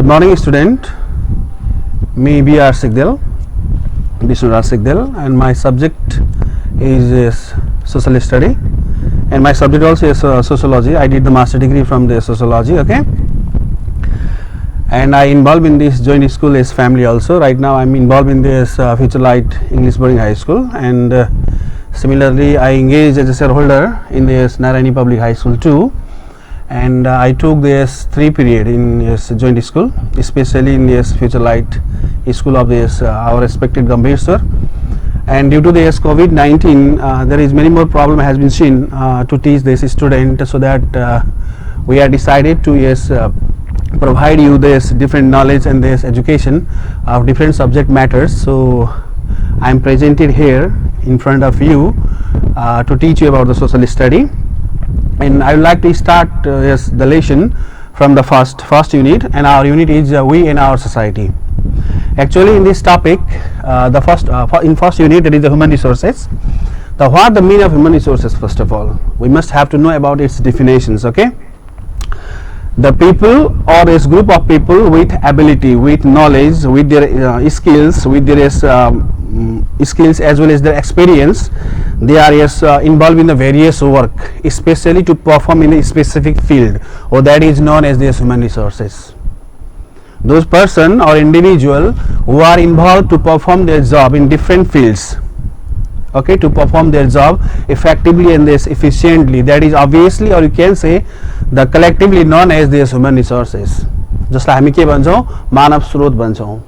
Good morning, student. Me B.R. Sigdel, Vishnu Raj Sigdel, and my subject is social study, and my subject also is sociology. I did the master degree from the sociology. Okay, and I involved in this joint school as family also. Right now, I'm involved in this Future Light English Boarding High School, and similarly, I engaged as a shareholder in this Narayani Public High School too. And I took this 3 period in this joint school, especially in this Future Light School of this our respected Gambhir sir. And due to this COVID-19, there is many more problem has been seen to teach this student, so that we are decided to provide you this different knowledge and this education of different subject matters. So I am presented here in front of you to teach you about the social study. And I would like to start the lesson from the first unit, and our unit is we in our society. Actually, in this topic, in first unit, that is the human resources. What the meaning of human resources? First of all, we must have to know about its definitions. Okay, the people or a group of people with ability, with knowledge, with their skills, with their skills as well as their experience, they are involved in the various work, especially to perform in a specific field, or that is known as the human resources. Those person or individual who are involved to perform their job in different fields, okay, to perform their job effectively and this efficiently, that is obviously, or you can say, the collectively known as the human resources. Just like हामी के भन्छौं, मानव स्रोत भन्छौं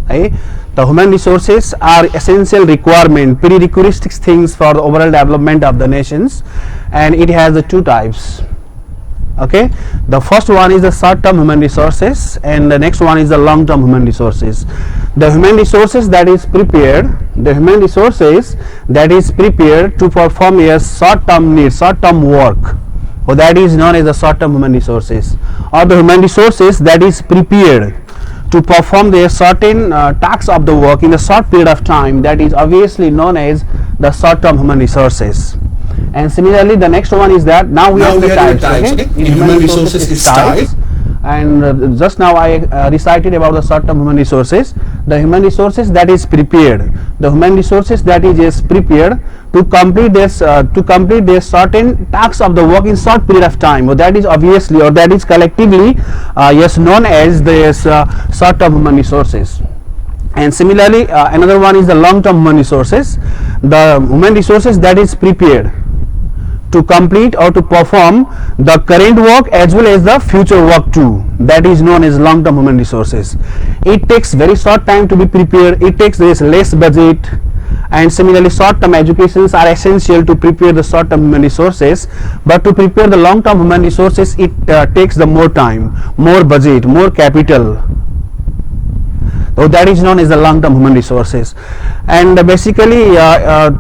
है. The human resources are essential requirement, prerequisite things for the overall development of the nations, and it has the 2 types. Okay, the first one is the short-term human resources, and the next one is the long-term human resources. The human resources that is prepared, to perform a short-term need, short-term work, or that is known as the short-term human resources, or the human resources that is prepared to perform their certain tasks of the work in a short period of time, that is obviously known as the short-term human resources. And similarly, the next one is that now we have the types. Okay? In human resources is types, and just now I recited about the short-term human resources. The human resources that is prepared, the human resources that is prepared to complete this certain tasks of the work in short period of time, or that is obviously, or that is collectively known as this short-term human resources. And similarly, another one is the long-term human resources, the human resources that is prepared to complete or to perform the current work as well as the future work too, that is known as long-term human resources. It takes very short time to be prepared, it takes this less budget, and similarly short-term educations are essential to prepare the short-term human resources, but to prepare the long-term human resources, it takes the more time, more budget, more capital. So that is known as the long-term human resources. And basically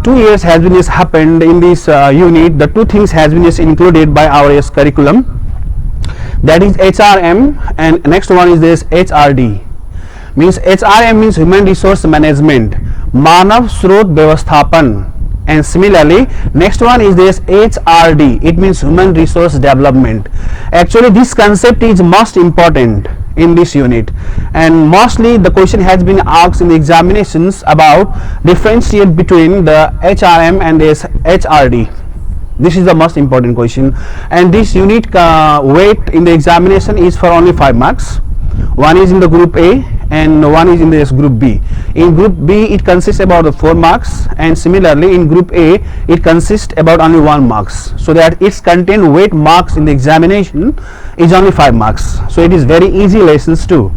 2 years has been happened in this unit. The 2 things has been included by our curriculum, that is HRM, and next one is this HRD. Means HRM means human resource management, Manav Srot Vyavasthapan, and similarly next one is this HRD, it means human resource development. Actually this concept is most important in this unit, and mostly the question has been asked in the examinations about differentiate between the HRM and this HRD. This is the most important question, and this unit weight in the examination is for only 5 marks. One is in the group A and one is in this group B. In group B it consists about 4 marks, and similarly in group A it consists about only 1 marks, so that its content weight marks in the examination is only 5 marks. So it is very easy lessons too,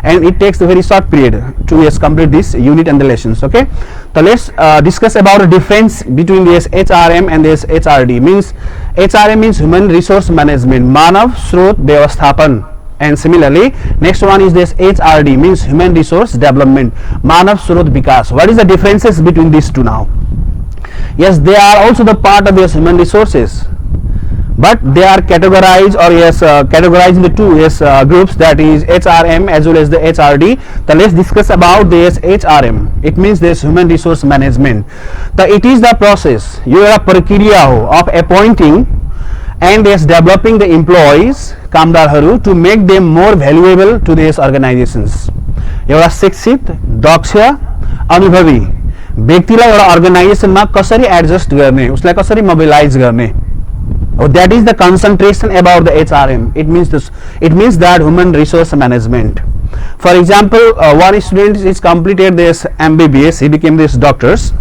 and it takes a very short period to complete this unit and the lessons. Okay, so let's discuss about the difference between this HRM and this HRD. Means HRM means human resource management, Manav Srot Vyavasthapan, and similarly next one is this HRD, means human resource development, Manav Srot Vikas. What is the differences between these two now? Yes, they are also the part of this human resources, but they are categorized, or categorized into 2 groups, that is HRM as well as the HRD. So let's discuss about this HRM. It means this human resource management. So it is the process, your prakriya of appointing and yes developing the employees कामदारहरू to make them more valuable to these organizations. एउटा शिक्षित दक्ष अनुभवी व्यक्तिलाई एउटा अर्गनाइजेसनमा कसरी adjust गर्ने उसलाई कसरी mobilise गर्ने that is the concentration about the HRM. It means that human resource management. For example, one student is completed this MBBS, he became this doctors.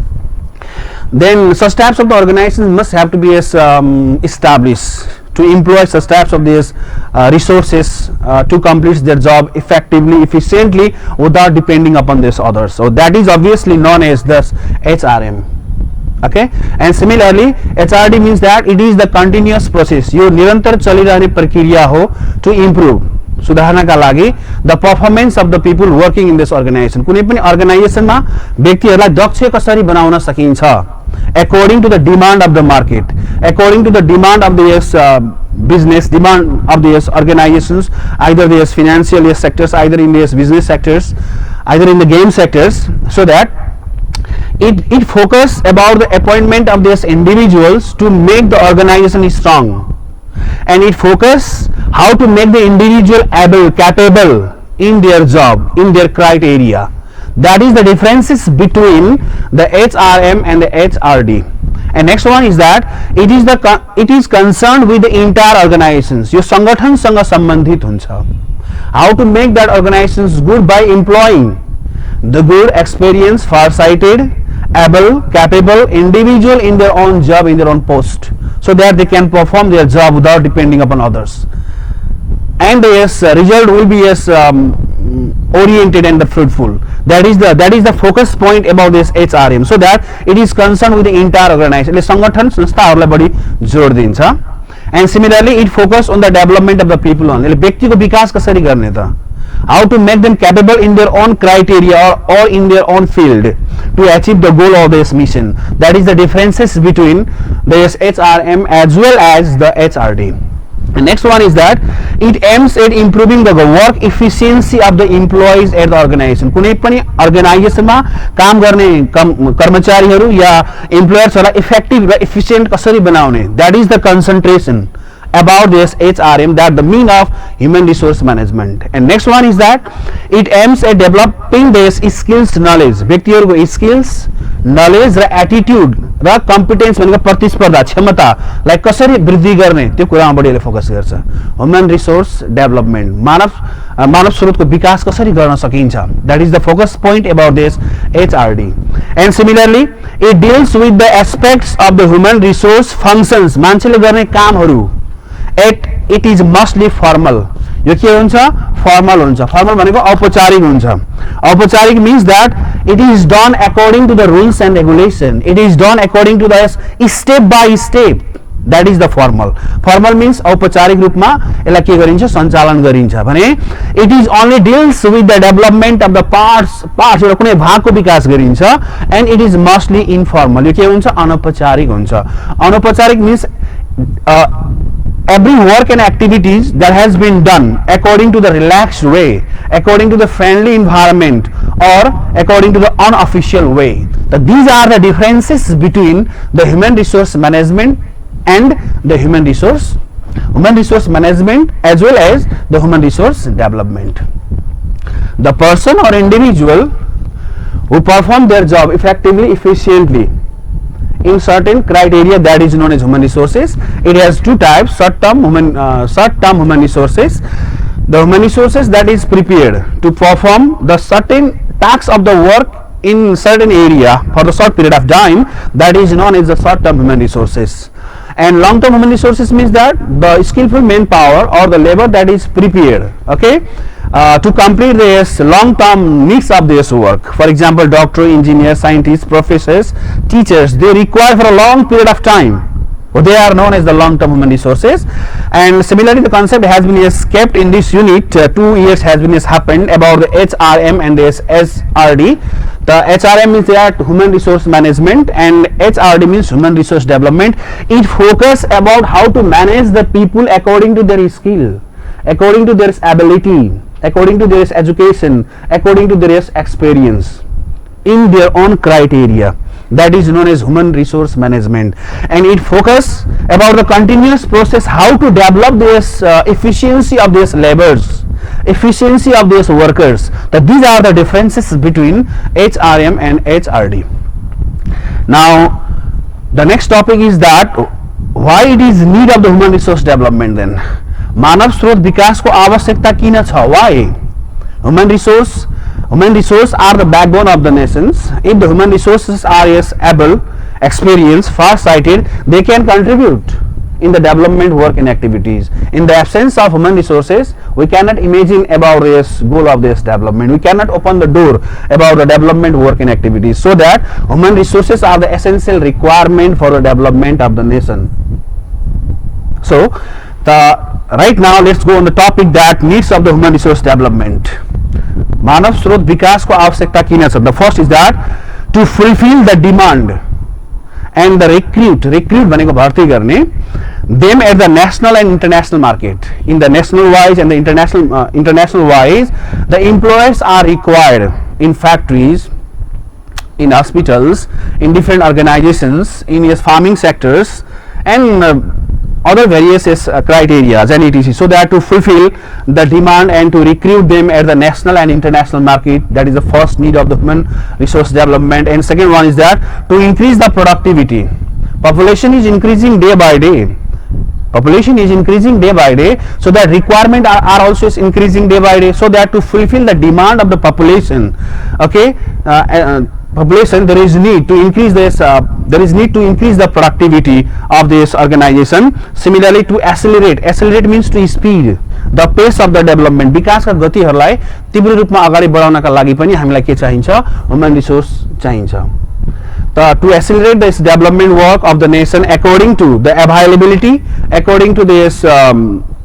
Then such types of the organizations must have to be established to employ such types of these resources to complete their job effectively, efficiently, without depending upon these others. So that is obviously known as this HRM. Okay, and similarly HRD means that it is the continuous process. यो निरन्तर चलिरहने प्रक्रिया हो to improve सुधार्नका लागि the performance of the people working in this organization. कुनै पनि अर्गनाइजेसनमा व्यक्तिहरूलाई दक्ष कसरी बनाउन सकिन्छ according to the demand of the market, according to the demand of the business, demand of the organizations, either the financial sectors, either in the business sectors, either in the game sectors, so that it focus about the appointment of these individuals to make the organization strong, and it focus how to make the individual capable in their job, in their criteria. That is the differences between the HRM and the HRD. And next one is that it is concerned with the entire organizations. यो संगठनसँग सम्बन्धित हुन्छ. How to make that organizations good by employing the good, experienced, far-sighted, able, capable individual in their own job, in their own post, so that they can perform their job without depending upon others. And the result will be oriented and the fruitful. That is the focus point about this HRM, so that it is concerned with the entire organization. संगठन संस्थाहरूलाई बढी जोड दिन्छ. And similarly it focus on the development of the people only. व्यक्तिको विकास कसरी गर्ने त, how to make them capable in their own criteria or in their own field to achieve the goal of this mission. That is the differences between this HRM as well as the HRD. And next one is that it aims at improving the work efficiency of the employees at the organization. कुनै पनि अर्गनाइजेसनमा काम गर्ने कर्मचारीहरू या एम्प्लोयर्सहरूलाई effective र एफिसिएन्ट कसरी बनाउने, that is the concentration about this HRM, that the mean of human resource management. And next one is that it aims at developing this skills knowledge. व्यक्तिहरूको skills, knowledge र attitude र competence भनेको प्रतिस्पर्धा क्षमतालाई कसरी वृद्धि गर्ने त्यो कुरामा बढी फोकस गर्छ. ह्युमन रिसोर्स डेभलपमेन्ट, मानव स्रोतको विकास कसरी गर्न सकिन्छ, that is the focus point about this HRD. And similarly it deals with the aspects of the human resource functions. मान्छेले गर्ने कामहरू it is mostly formal. यो के हुन्छ, फर्मल हुन्छ. फर्मल भनेको औपचारिक हुन्छ. औपचारिक means that it is done according to the rules and regulation. It is done according to the step by step. That is the formal. Formal means औपचारिक रूपमा यसलाई के गरिन्छ, सञ्चालन गरिन्छ भने it is only deals with the development of the parts एउटा कुनै भागको विकास गरिन्छ. And it is mostly informal. यो के हुन्छ, अनौपचारिक हुन्छ. अनौपचारिक means every work and activities that has been done according to the relaxed way, according to the friendly environment, or according to the unofficial way. That these are the differences between the human resource management and the human resource management as well as the human resource development. The person or individual who perform their job effectively, efficiently in certain criteria, that is known as human resources. It has two types: short-term human resources. The human resources that is prepared to perform the certain tasks of the work in certain area for the short period of time, that is known as the short-term human resources. And long-term human resources means that the skillful manpower or the labor that is prepared, okay, to complete this long-term needs of this work. For example, doctor, engineer, scientists, professors, teachers, they require for a long period of time. They are known as the long-term human resources. And similarly, the concept has been kept in this unit. 2 years has been happened about the HRM and this SRD. The HRM means that human resource management and HRD means human resource development. It focuses about how to manage the people according to their skill, according to their ability, according to their education, according to their experience, in their own criteria. that is known as human resource management, and it focus about the continuous process how to develop this efficiency of these laborers, efficiency of these workers. That these are the differences between HRM and HRD. Now the next topic is that why it is need of the human resource development. Then मानव स्रोत विकास को आवश्यकता किन छ? Why? Human resource are the backbone of the nations. If the human resources are able, experienced, far-sighted, they can contribute in the development work and activities. In the absence of human resources, we cannot imagine about this goal of this development. We cannot open the door about the development work and activities. So that human resources are the essential requirement for the development of the nation. So right now let's go on the topic that needs of the human resource development. मानव स्रोत विकास को आवश्यकता किन छ? The first is that to fulfill the demand and the recruit भनेको भर्ती गर्ने them at the national and international market. In the national wise and the international wise, the employers are required in factories, in hospitals, in different organizations, in farming sectors, and other various criteria and etc. So that to fulfill the demand and to recruit them at the national and international market, that is the first need of the human resource development. And second one is that to increase the productivity. Population is increasing day by day. Population is increasing day by day, so that requirement are also increasing day by day. So that to fulfill the demand of the population, okay, population, there is need to increase this. There is need to increase the productivity of this organization. Similarly, to accelerate means to speed the pace of the development. विकास का गतिहरूलाई तीव्र रूपमा अगाडि बढाउनका लागि पनि हामीलाई के चाहिन्छ? Human resource चाहिन्छ. To accelerate this development work of the nation according to the availability, according to this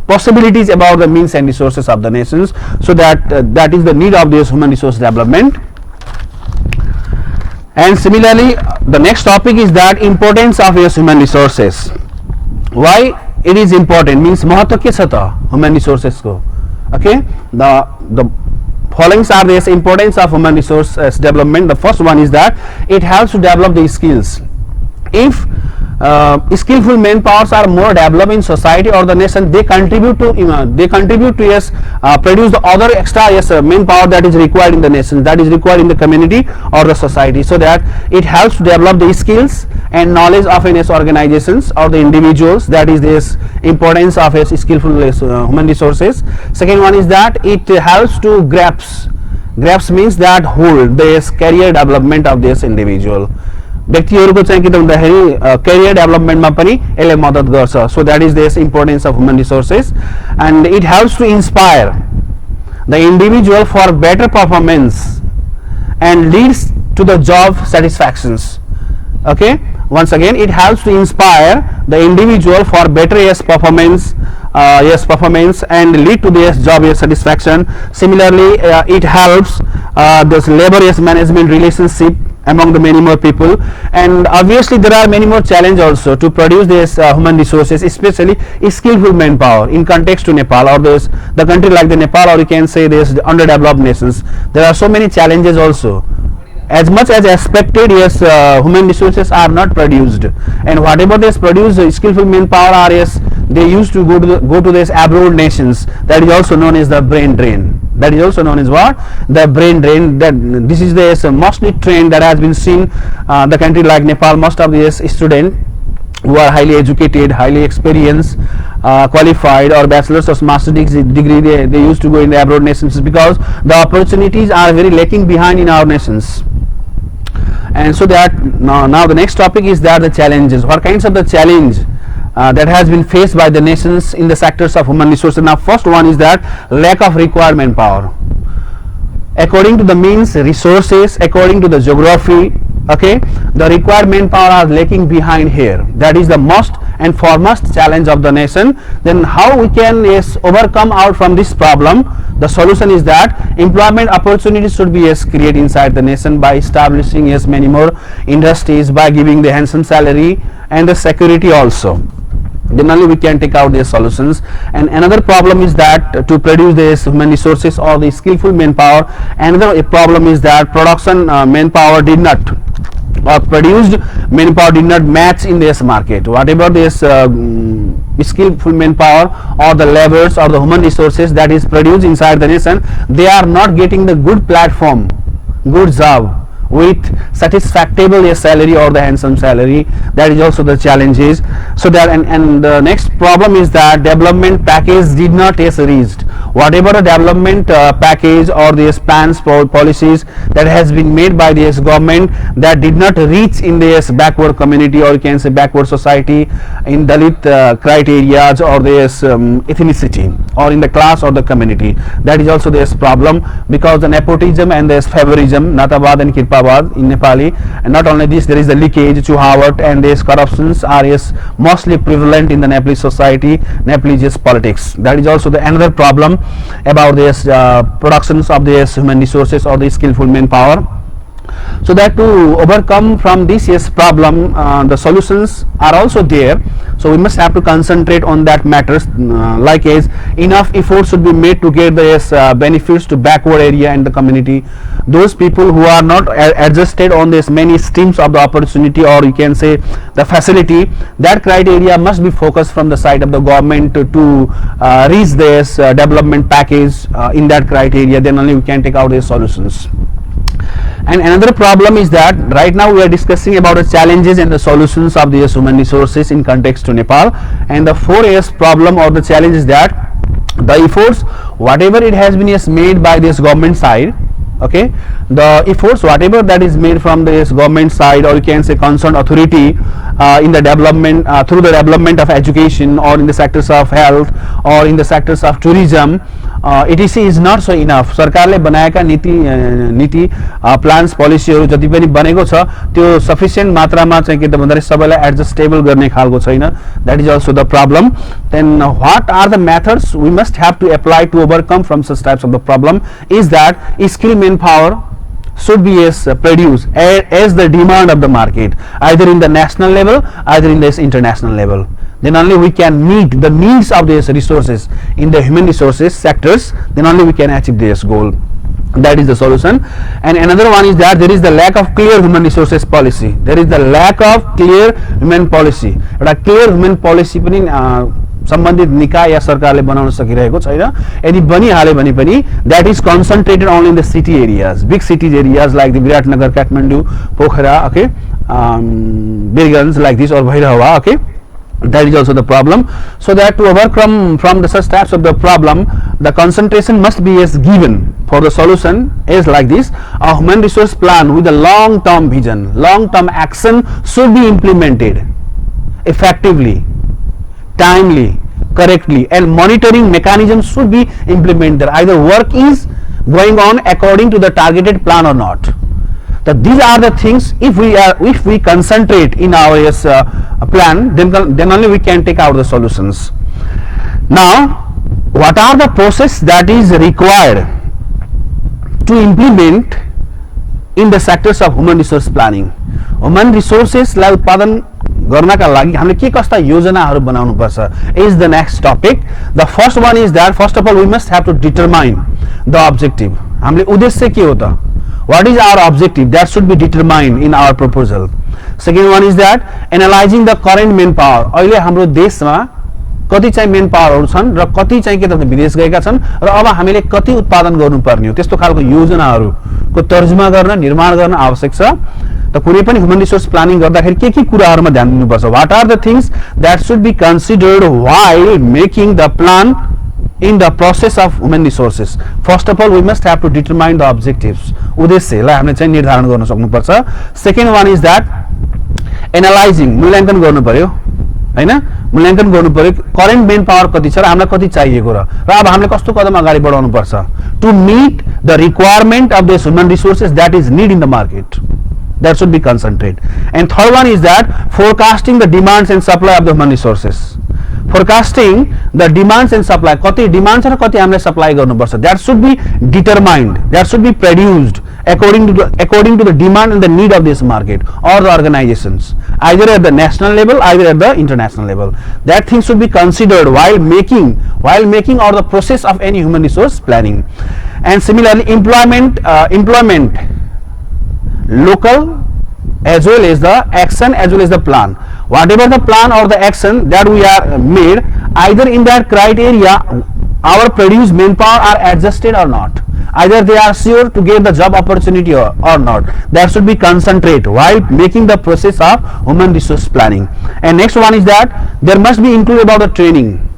possibilities about the means and resources of the nations. So that that is the need of this human resource development. And similarly, the next topic is that importance of your human resources. Why it is important means महत्व के छ त human resources को? Okay, the following are this importance of human resource development. The first one is that it helps to develop the skills. If skillful manpowers are more developed in society or the nation, they contribute to produce the other extra manpower that is required in the nation, that is required in the community or the society. So that it helps to develop the skills and knowledge of organizations or the individuals. That is this importance of skillful human resources. Second one is that it helps to grasp means that hold this career development of this individual. व्यक्तिहरुको चाहिँ के त भन्दाखेरि career डेभलपमेन्टमा पनि यसले मद्दत गर्छ. So that is this importance of human resources, and it helps to inspire the individual for better performance and leads to the job satisfactions. Okay, once again it helps to inspire the individual for better performance and lead to this job satisfaction. Similarly, it helps this labor management relationship among the many more people, and obviously there are many more challenges also to produce this human resources, especially skillful manpower in context to Nepal or the country like the Nepal, or you can say this underdeveloped nations. There are so many challenges also. As much as expected, human resources are not produced, and whatever they produce, skillful manpower are they used to go to these abroad nations. That is also known as the brain drain. That is also known as what? The brain drain. That this is the mostly trend that has been seen the country like Nepal. Most of these students who are highly educated, highly experienced, qualified, or bachelor's or master's degree, they used to go in the abroad nations because the opportunities are very lacking behind in our nations. And so that now the next topic is that the challenges. What kinds of the challenge that has been faced by the nations in the sectors of human resources? Now first one is that lack of requirement power. According to the means, resources, according to the geography, okay, the requirement power are lacking behind here. That is the most and foremost challenge of the nation. Then how we can overcome out from this problem? The solution is that employment opportunities should be created inside the nation by establishing many more industries, by giving the handsome salary and the security also. Then only we can take out these solutions. And another problem is that to produce these human resources or the skillful manpower, another problem is that production manpower did not or produced manpower did not match in this market. Whatever this skillful manpower or the laborers or the human resources that is produced inside the nation, they are not getting the good platform, good job with satisfactory salary or the handsome salary. That is also the challenges. So that and the next problem is that development package did not is reached. Whatever the development package or these plans for policies that has been made by this government, that did not reach in this backward community, or you can say backward society, in Dalit criteria or this ethnicity, or in the class or the community. That is also this problem, because the nepotism and this favorism, Natabad and Kirpabad in Nepali, and not only this, there is the leakage to Harvard, and these corruptions are mostly prevalent in the Nepalese society, Nepalese politics. That is also the another problem about this productions of this human resources or the skillful manpower. So that to overcome from this problem, the solutions are also there. So we must have to concentrate on that matters, like as enough effort should be made to get this benefits to backward area in the community. Those people who are not adjusted on this many streams of the opportunity, or you can say the facility, that criteria must be focused from the side of the government to reach this development package in that criteria. Then only we can take out these solutions. And another problem is that right now we are discussing about the challenges and the solutions of the human resources in context to Nepal. And the 4S problem or the challenge is that the efforts, whatever it has been made by this government side, okay, the efforts whatever that is made from this government side, or you can say concerned authority in the development through the development of education, or in the sectors of health, or in the sectors of tourism, etc is not so enough. सरकारले बनाएका नीति plans पोलिसीहरु जति पनि बनेको छ त्यो sufficient मात्रामा चाहिँ के त भन्दाखेरि सबैलाई एडजस्टेबल गर्ने खालको छैन. That is also the problem. Then what are the methods we must have to apply to overcome from such types of the problem is that skilled manpower should be produced as the demand of the market, either in the national level, either in this international level. Then only we can meet the needs of these resources in the human resources sectors. Then only we can achieve this goal. That is the solution. And another one is that there is the lack of clear human resources policy. There is the lack of clear human policy. But a clear human policy पनि सम्बन्धित निकाय या सरकारले बनाउन सकिरहेको छैन. यदि बनिहाल्यो भने पनि that is concentrated only in the city areas, big cities areas like the Viratnagar, Kathmandu, Pokhara, okay, Birganj like this, or Bhairava, okay. That is also the problem. So that to overcome from the such types of the problem, the concentration must be given for the solution is like this: a human resource plan with a long term vision, long term action should be implemented effectively, timely, correctly, and monitoring mechanisms should be implemented. Either work is going on according to the targeted plan or not. That these are the things, if we concentrate in our plan, then only we can take out the solutions. Now, what are the process that is required to implement in the sectors of human resource planning? Human resources लाई उत्पादन गर्नका लागि हामीले के कस्ता योजनाहरू बनाउनु पर्छ is the next topic. The first one is that first of all we must have to determine the objective. हामीले उद्देश्य के हो त? What is our objective? That should be determined in our proposal. Second one is that analyzing the current manpower. अहिले हाम्रो देशमा कति चाहिँ मेन पावरहरू छन् र कति चाहिँ के त विदेश गएका छन् र अब हामीले कति उत्पादन गर्नुपर्ने हो, त्यस्तो खालको योजनाहरूको तर्जुमा गर्न, निर्माण गर्न आवश्यक छ. त कुनै पनि ह्युमन रिसोर्स प्लानिङ गर्दाखेरि के कुराहरुमा ध्यान दिनुपर्छ? What are the things that should be considered while making the plan in the process of human resources? First of all, we must have to determine the objectives. उद्देश्यलाई हामीले चाहिँ निर्धारण गर्न सक्नुपर्छ. Second one is that analyzing, मूल्याङ्कन गर्नु पर्यो हैन, मूल्याङ्कन गर्नु पर्यो करेन्ट मेन पावर कति छ र हामीलाई कति चाहिएको र अब हामीले कस्तो कदम अगाडि बढाउनु पर्छ to meet the requirement of this human resources that is need in the market. That should be concentrated. And third one is that forecasting the demands and supply of the human resources. Forecasting the demands and supply, कति demand छ र कति हामीले supply गर्नुपर्छ, that should be determined, that should be produced according to the demand and the need of this market or the organizations, either at the national level, either at the international level. That thing should be considered while making or the process of any human resource planning. And similarly, employment local as well as the action as well as the plan. Whatever the plan or the action that we are made, either in that criteria our produced manpower are adjusted or not, either they are sure to get the job opportunity or not. That should be concentrate while making the process of human resource planning. And next one is that there must be included about the training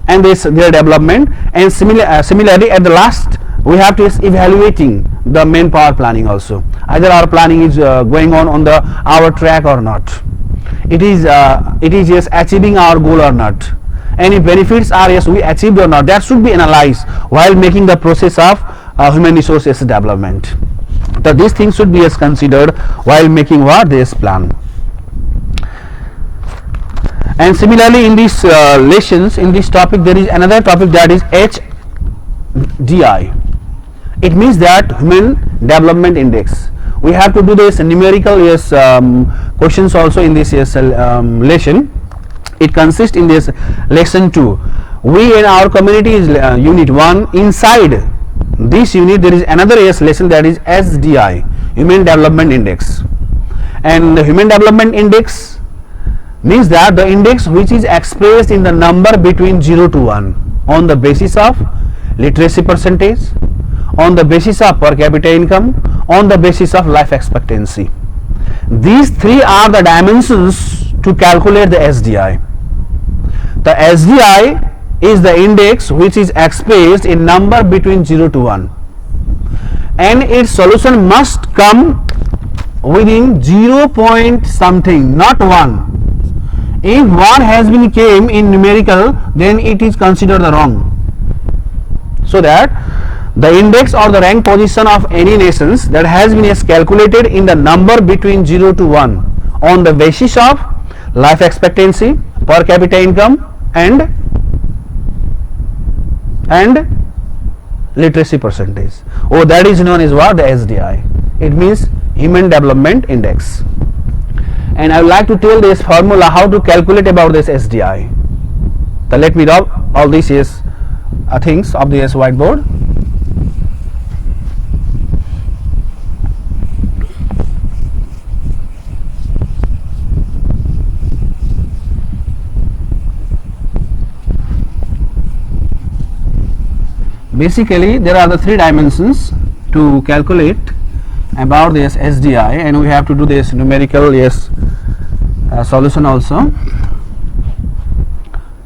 and their development. And similarly at the last we have to evaluating the manpower planning also, either our planning is going on the our track or not, it is yes achieving our goal or not, any benefits are yes we achieved or not. That should be analyzed while making the process of human resources development. So these things should be as considered while making what this plan. And similarly in these lessons, in this topic there is another topic, that is HDI. It means that human development index. We have to do this numerical yes questions also in this yes lesson. It consists in this lesson 2. We in our community is unit 1. Inside this unit there is another yes lesson, that is HDI, human development index. And the human development index means that the index which is expressed in the number between 0 to 1 on the basis of literacy percentage, on the basis of per capita income, on the basis of life expectancy. These three are the dimensions to calculate the HDI. The HDI is the index which is expressed in number between 0 to 1, and its solution must come within 0 point something, not 1. If 1 has been came in numerical, then it is considered the wrong. So that the index or the rank position of any nations that has been calculated in the number between 0 to 1 on the basis of life expectancy, per capita income and literacy percentage. Oh, that is known as what? The HDI. It means human development index. And I would like to tell this formula how to calculate about this HDI. So let me drop all these yes things of this whiteboard. Basically there are the three dimensions to calculate about this HDI, and we have to do this numerical yes solution also.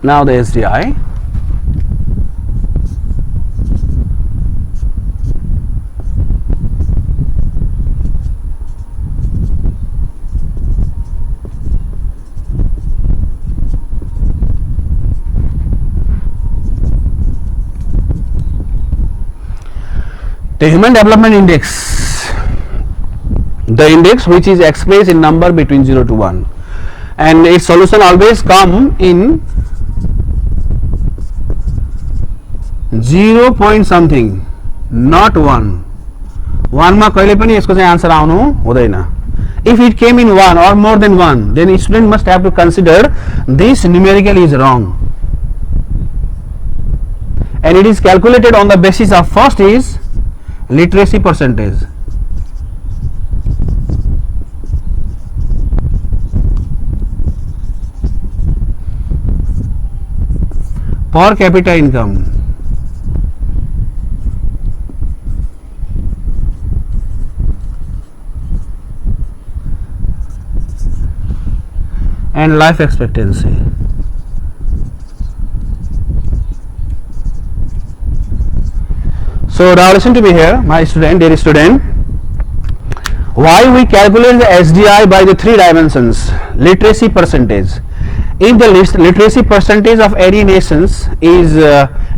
Now the HDI. The human development index, the index which is expressed in number between 0 to 1, and its solution always come in 0 point something, not 1. 1 मा कहिले पनि यसको चाहिँ answer आउनु हुँदैन. If it came in 1 or more than 1, then student must have to consider this numerical is wrong, and it is calculated on the basis of first is literacy percentage, per capita income, and life expectancy. So now listen to me here, my student, dear student. Why we calculate the HDI by the three dimensions? Literacy percentage. If the literacy percentage of any nations is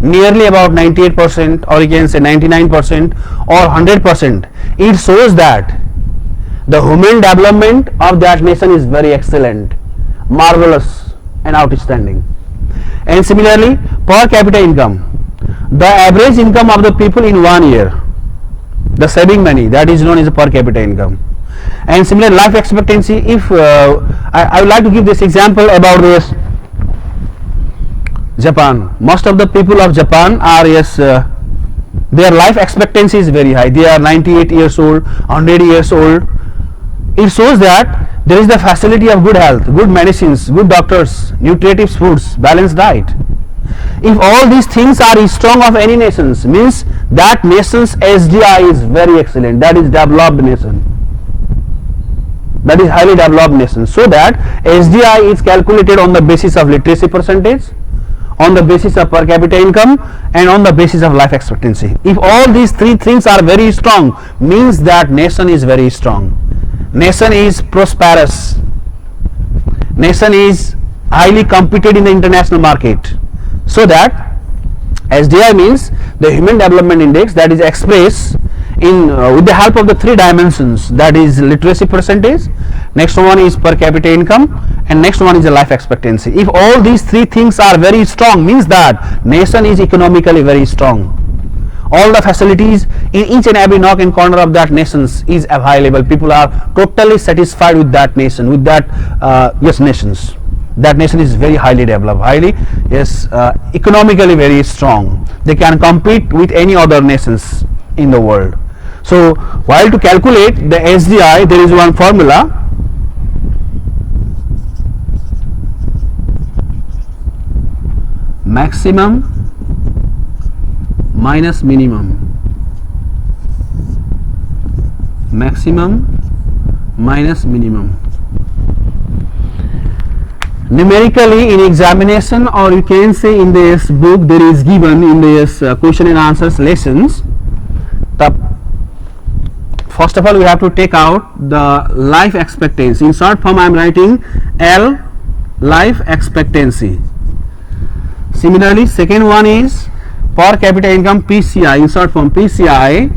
nearly about 98%, or you can say 99% or 100%, it shows that the human development of that nation is very excellent, marvelous and outstanding. And similarly, per capita income, the average income of the people in 1 year, the saving money, that is known as per capita income. And similar life expectancy, if I would like to give this example about this Japan. Most of the people of Japan are yes their life expectancy is very high. They are 98 years old, 100 years old, it shows that there is the facility of good health, good medicines, good doctors, nutritious foods, balanced diet. If all these things are strong of any nations, means that nation's SDI is very excellent, that is developed nation, that is highly developed nation. So that SDI is calculated on the basis of literacy percentage, on the basis of per capita income, and on the basis of life expectancy. If all these three things are very strong, means that nation is very strong, nation is prosperous, nation is highly competed in the international market. So that SDI means the Human Development Index, that is expressed in with the help of the three dimensions, that is literacy percentage, next one is per capita income, and next one is the life expectancy. If all these three things are very strong, means that nation is economically very strong. All the facilities in each and every nook and corner of that nation is available. People are totally satisfied with that nation, with that nations. That nation is very highly developed, highly economically very strong. They can compete with any other nations in the world. So while to calculate the SDI, there is one formula. Maximum minus minimum. Maximum minus minimum. Numerically in examination, or you can say in this book, there is given in this question and answers lessons. First of all, we have to take out the life expectancy. In short form, I am writing L, life expectancy. Similarly, second one is per capita income, PCI. In short form, PCI.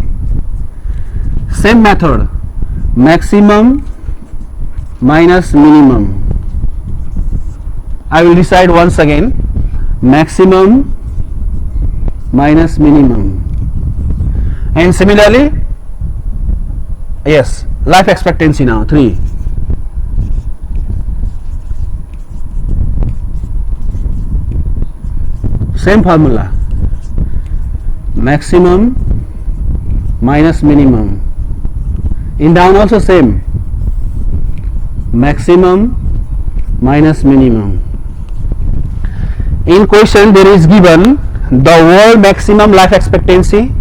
Same method, maximum minus minimum. I will decide once again, maximum minus minimum. And similarly, yes, life expectancy now, 3. Same formula, maximum minus minimum. In down also same, maximum minus minimum. In question there is given the world maximum life expectancy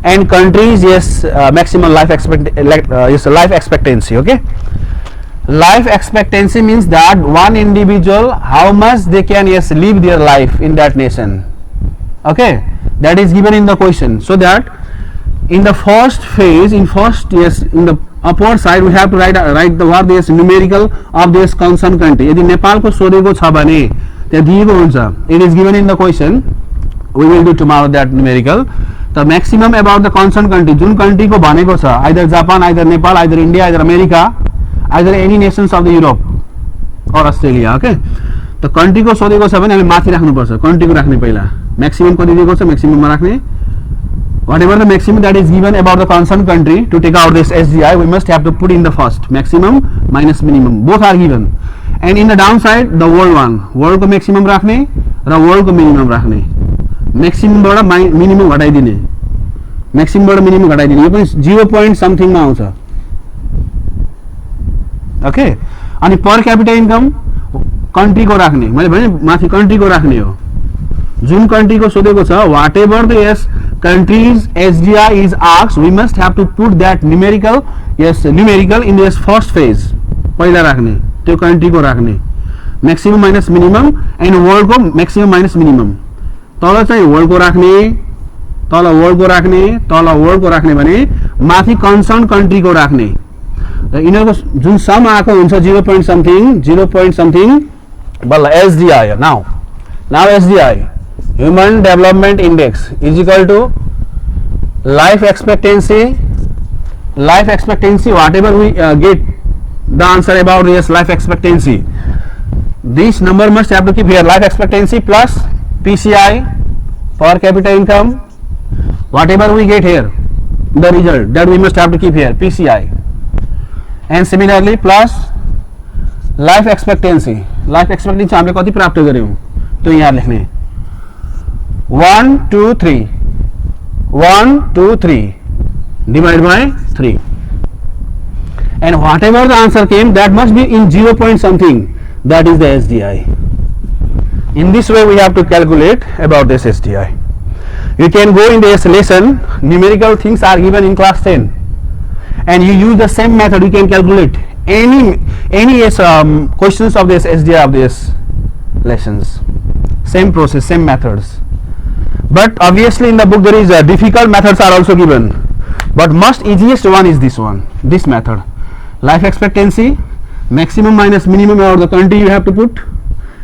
and countries maximum life expectancy. Okay, life expectancy means that one individual how much they can live their life in that nation. Okay, that is given in the question. So that in the first phase, in the upward side we have to write the what is numerical of this concerned country. यदि नेपाल को सोधेको छ भने त्यहाँ दिएको हुन्छ. It is given in the question. We will do tomorrow that numerical. The maximum about the concerned country, Jun country को भनेको छ, either Japan, either Nepal, either India, either America, either any nations of the Europe or Australia. Okay, the country को सोधेको छ भने हामी माथि राख्नुपर्छ, country को राख्ने पहिला. Maximum कति दिएको छ, maximum मा राख्ने. Whatever the maximum that is given about the concerned country, to take out this SDI, we must have to put in the first, maximum minus minimum. Both are given. And in the downside, the world one, world को maximum राख्ने र world को minimum राख्ने. Maximum बाट minimum घटाइदिने, maximum बाट minimum घटाइदिने. यो पनि 0 point something मा आउँछ. Okay, अनि per capita income country को राख्ने. मैले भने माथि country को राख्ने हो. जुन country को सोधेको छ, whatever the country's SDI is asked, we must have to put that numerical in this first phase. पहिला राख्ने, त्यो country को राख्ने. Maximum minus minimum and world को maximum minus minimum. तल चाहिँ world को राख्ने, तल world को राख्ने, तल world को राख्ने भने माथि concerned country को राख्ने. र यिनीहरुको जुन सम आएको हुन्छ 0 point something बल्ल SDI. Now SDI, Human Development Index, is equal to life expectancy, whatever we get the answer about this life expectancy, this number must have to keep here, life expectancy plus PCI, per capita income, whatever we get here, the result that we must have to keep here, PCI, and similarly plus life expectancy हामीले कति प्राप्त गर्यौं त्यो यहाँ लेख्ने. 1 2 3 divide by 3. and whatever the answer came, that must be in 0 point something, that is the SDI. In this way we have to calculate about this SDI. You can go in this lesson, numerical things are given in class 10, and you use the same method. You can calculate any questions of this SDI of this lessons, same process, same methods. But obviously in the book there is difficult methods are also given, but most easiest one is this one, this method. Life expectancy, maximum minus minimum or the country you have to put,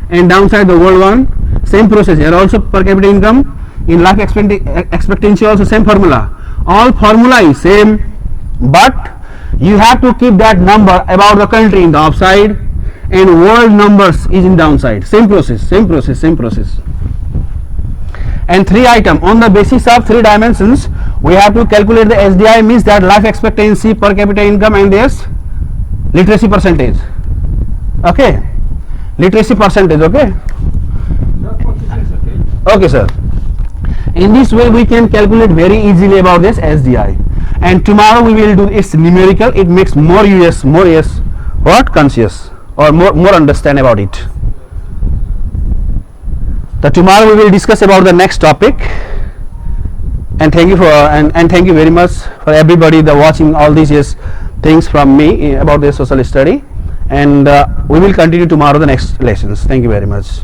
and downside the world one. Same process here also, per capita income. In life expectancy also same formula. All formula is same, but you have to keep that number about the country in the upside and world numbers is in downside. Same process, same process, same process. And 3 item on the basis of 3 dimensions we have to calculate the SDI, means that life expectancy, per capita income, and this literacy percentage. Okay, literacy percentage. Okay, okay sir. In this way we can calculate very easily about this SDI, and tomorrow we will do its numerical. It makes more what conscious or more understand about it. So tomorrow we will discuss about the next topic, and thank you for and thank you very much for everybody the watching all these years things from me about the social study, and we will continue tomorrow the next lessons. Thank you very much.